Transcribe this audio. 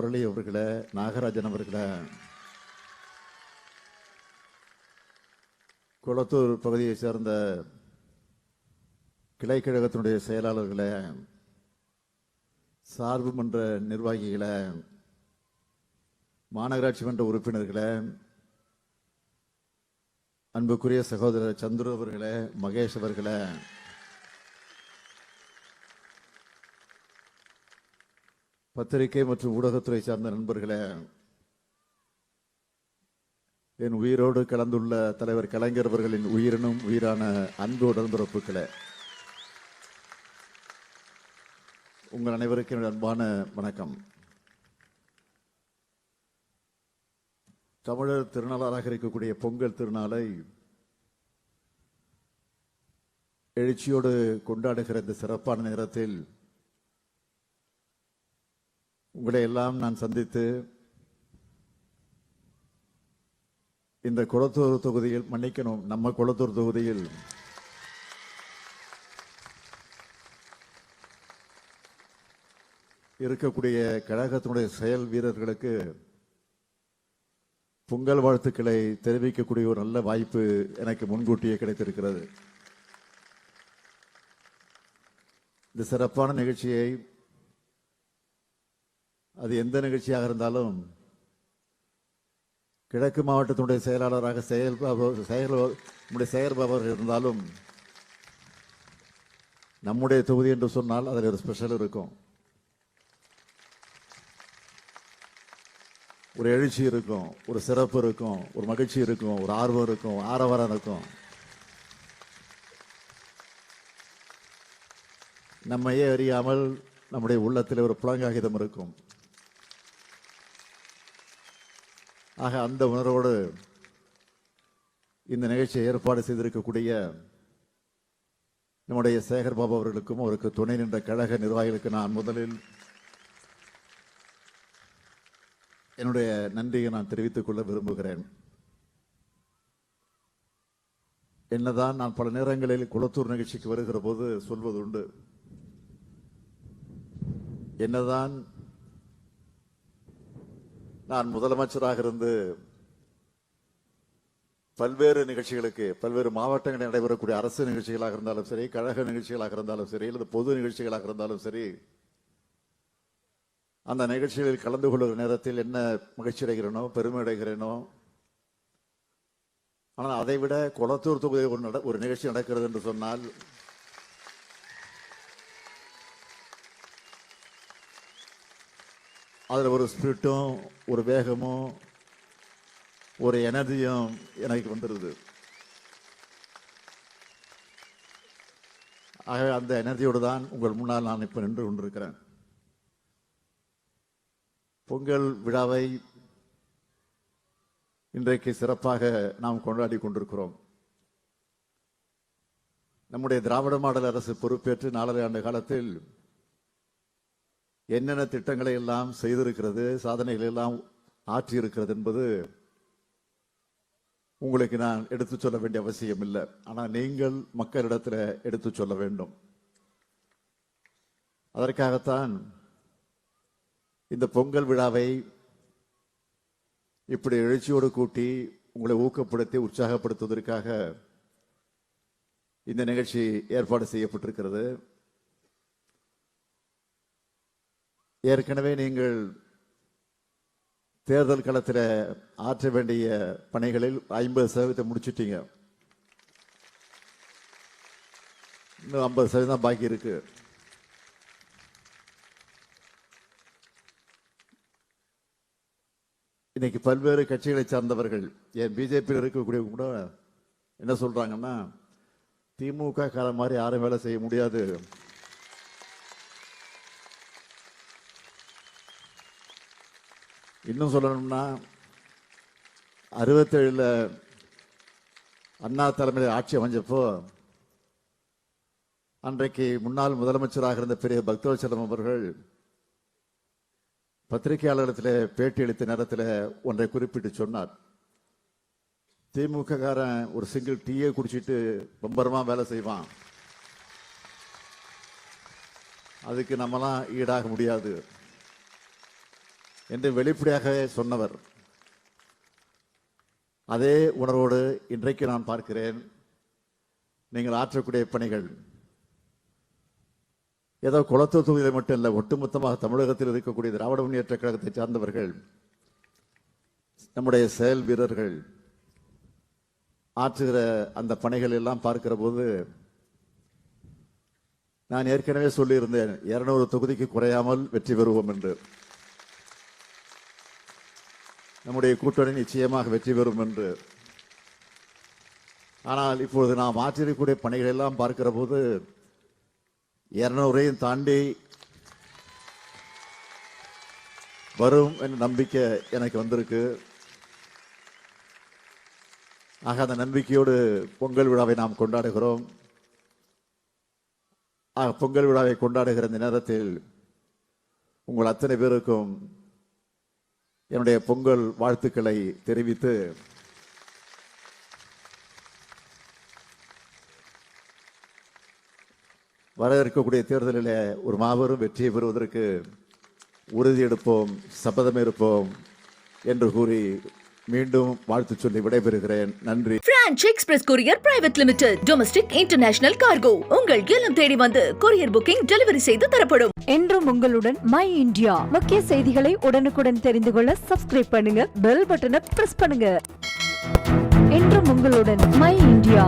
முரளி அவர்களே, நாகராஜன் அவர்களே, குளத்தூர் பகுதியை சேர்ந்த கிளைக்கழகத்தினுடைய செயலாளர்களே, சார்பு மன்ற நிர்வாகிகளே, மாநகராட்சி மன்ற உறுப்பினர்களே, அன்புக்குரிய சகோதரர் சந்துரு அவர்களே, மகேஷ் அவர்களே, பத்திரிகை மற்றும் ஊடகத்துறை சார்ந்த நண்பர்களே, என் உயிரோடு கலந்துள்ள தலைவர் கலைஞர் அவர்களின் உயிரினும் உயிரான அன்பு உடன்பிறப்புகளே, உங்கள் அனைவருக்கும் என்னுடைய அன்பான வணக்கம். தமிழர் திருநாளாக இருக்கக்கூடிய பொங்கல் திருநாளை எழுச்சியோடு கொண்டாடுகிற இந்த சிறப்பான நேரத்தில் உங்களை எல்லாம் நான் சந்தித்து இந்த குளத்தூர் தொகுதியில், மன்னிக்கணும், நம்ம குளத்தூர் தொகுதியில் இருக்கக்கூடிய கழகத்தினுடைய செயல் வீரர்களுக்கு பொங்கல் வாழ்த்துக்களை தெரிவிக்கக்கூடிய ஒரு நல்ல வாய்ப்பு எனக்கு முன்கூட்டியே கிடைத்திருக்கிறது. இந்த சிறப்பான நிகழ்ச்சியை, அது எந்த நிகழ்ச்சியாக இருந்தாலும், கிழக்கு மாவட்டத்தினுடைய செயலாளராக செயல்பவர் இருந்தாலும், நம்முடைய தொகுதி என்று சொன்னால் அதில் ஒரு ஸ்பெஷல் இருக்கும், ஒரு எழுச்சி இருக்கும், ஒரு சிறப்பு இருக்கும், ஒரு மகிழ்ச்சி இருக்கும், ஒரு ஆர்வம் இருக்கும், ஆரவாரம் இருக்கும். நம்மையே அறியாமல் நம்முடைய உள்ளத்தில் ஒரு புலங்காகிதம் இருக்கும். ஆக அந்த உணர்வோடு இந்த நிகழ்ச்சியை ஏற்பாடு செய்திருக்கக்கூடிய நம்முடைய சேகர் பாபு அவர்களுக்கும் அவருக்கு துணை நின்ற கழக நிர்வாகிகளுக்கு நான் முதலில் என்னுடைய நன்றியை நான் தெரிவித்துக் கொள்ள விரும்புகிறேன். என்னதான் நான் பல நேரங்களில் குளத்தூர் நிகழ்ச்சிக்கு வருகிற போது சொல்வது உண்டு, என்னதான் நான் முதலமைச்சராக இருந்து பல்வேறு நிகழ்ச்சிகளுக்கு, பல்வேறு மாவட்டங்களில் நடைபெறக்கூடிய அரசு நிகழ்ச்சிகளாக இருந்தாலும் சரி, கழக நிகழ்ச்சிகளாக இருந்தாலும் சரி, அல்லது பொது நிகழ்ச்சிகளாக இருந்தாலும் சரி, அந்த நிகழ்ச்சிகளில் கலந்து கொள்ளுகிற நேரத்தில் என்ன மகிழ்ச்சி அடைகிறேனோ, பெருமை அடைகிறேனோ. ஆனால் அதைவிட குளத்தூர் தொகுதியில் ஒரு நிகழ்ச்சி நடக்கிறது என்று சொன்னால் அதில் ஒரு ஸ்பிரிட்டும், ஒரு வேகமும், ஒரு எனர்ஜியும் எனக்கு வந்துடுது. ஆக அந்த எனர்ஜியோடு தான் உங்கள் முன்னால் நான் இப்போ நின்று கொண்டிருக்கிறேன். பொங்கல் விழாவை இன்றைக்கு சிறப்பாக நாம் கொண்டாடி கொண்டிருக்கிறோம். நம்முடைய திராவிட மாடல் அரசு பொறுப்பேற்று 4 ஆண்டு காலத்தில் என்னென்ன திட்டங்களை எல்லாம் செய்திருக்கிறது, சாதனைகளை எல்லாம் ஆற்றியிருக்கிறது என்பது உங்களுக்கு நான் எடுத்துச் சொல்ல வேண்டிய அவசியம் இல்லை. ஆனால் நீங்கள் மக்களிடத்தில் எடுத்துச் சொல்ல வேண்டும். அதற்காகத்தான் இந்த பொங்கல் விழாவை இப்படி எழுச்சியோடு கூட்டி உங்களை ஊக்கப்படுத்தி உற்சாகப்படுத்துவதற்காக இந்த நிகழ்ச்சி ஏற்பாடு செய்யப்பட்டிருக்கிறது. ஏற்கனவே நீங்கள் தேர்தல் களத்தில் ஆற்ற வேண்டிய பணிகளில் 50% முடிச்சிட்டீங்க. இன்னும் 50% பாக்கி இருக்கு. இன்னைக்கு பல்வேறு கட்சிகளை சார்ந்தவர்கள், ஏன் பிஜேபியில் இருக்கக்கூடிய கூட என்ன சொல்றாங்கன்னா, திமுக காலம் மாதிரி யாரும் வேலை செய்ய முடியாது, இன்னும் சொல்லணும்னா 67 அண்ணா தலைமையில் ஆட்சி அமைஞ்சப்போ அன்றைக்கு முன்னாள் முதலமைச்சராக இருந்த பெரிய பக்தவச்சலம் அவர்கள் பத்திரிகையாளர்களிடத்தில் பேட்டி அளித்த நேரத்தில் ஒன்றை குறிப்பிட்டு சொன்னார். திமுக காரன் ஒரு சிங்கிள் டீயை குடிச்சிட்டு பம்பரமா வேலை செய்வான், அதுக்கு நம்மலாம் ஈடாக முடியாது. என்று வெளிப்படையாக சொன்னவர். அதே உணர்வோடு இன்றைக்கு நான் பார்க்கிறேன். நீங்கள் ஆற்றக்கூடிய பணிகள் ஏதோ குளத்தூர் தொகுதியில் மட்டும் இல்லை, ஒட்டுமொத்தமாக தமிழகத்தில் இருக்கக்கூடிய திராவிட முன்னேற்ற கழகத்தை சார்ந்தவர்கள், நம்முடைய செயல் வீரர்கள் ஆற்றுகிற அந்த பணிகள் எல்லாம் பார்க்கிற போது நான் ஏற்கனவே சொல்லியிருந்தேன், 200 தொகுதிக்கு குறையாமல் வெற்றி பெறுவோம் என்று. நம்முடைய கூட்டணி நிச்சயமாக வெற்றி பெறும் என்று. ஆனால் இப்பொழுது நாம் ஆற்றிருக்கக்கூடிய பணிகள் எல்லாம் பார்க்கிற போது 200ஐயும் தாண்டி வரும் என்ற நம்பிக்கை எனக்கு வந்திருக்கு. ஆக அந்த நம்பிக்கையோடு பொங்கல் விழாவை நாம் கொண்டாடுகிறோம். பொங்கல் விழாவை கொண்டாடுகிற இந்த நேரத்தில் உங்கள் அத்தனை பேருக்கும் என்னுடைய பொங்கல் வாழ்த்துக்களை தெரிவித்து, வர இருக்கக்கூடிய தேர்தலில் ஒரு மாபெரும் வெற்றியை பெறுவதற்கு உறுதி எடுப்போம், சபதம் இருப்போம் என்று கூறி மீண்டும் வாழ்த்து சொல்லி விடைபெறுகிறேன். நன்றி. Branch express courier private limited. Domestic international cargo. உங்கள் இல்லம் தேடி வந்து கொரியர் புக்கிங் டெலிவரி செய்து தரப்படும். என்றும் உங்களுடன் மை இந்தியா. முக்கிய செய்திகளை உடனுக்குடன் தெரிந்து கொள்ள சப்ஸ்கிரைப் பண்ணுங்க, பெல் பட்டனை பிரஸ் பண்ணுங்க. என்றும் உங்களுடன் மை இந்தியா.